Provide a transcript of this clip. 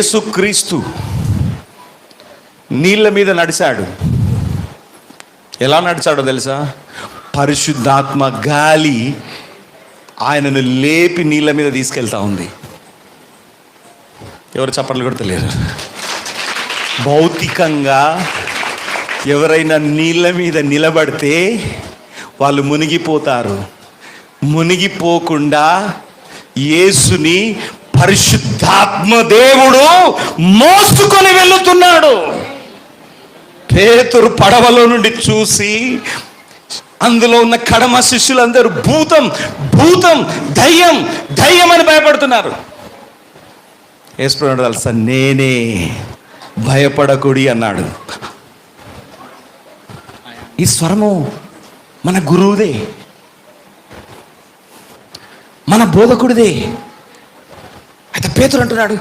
యేసుక్రీస్తు నీళ్ళ మీద నడిచాడు. ఎలా నడిచాడో తెలుసా? పరిశుద్ధాత్మ గాలి ఆయనను లేపి నీళ్ళ మీద తీసుకెళ్తా ఉంది. ఎవరు చప్పట్లు కొడతలేరు? భౌతికంగా ఎవరైనా నీళ్ళ మీద నిలబడితే వాళ్ళు మునిగిపోతారు. మునిగిపోకుండా యేసుని పరిశుద్ధాత్మ దేవుడు మోసుకొని వెళుతున్నాడు. పేతురు పడవలో నుండి చూసి అందులో ఉన్న కడమ శిష్యులందరూ భూతం భూతం దయ్యం దయ్యం అని భయపడుతున్నారు. యేసు తెలుసా, నేనే, భయపడకుడి అన్నాడు. ఈ స్వరము మన గురువుదే, మన బోధకుడిదే. అయితే పేతురు అంటున్నాడు,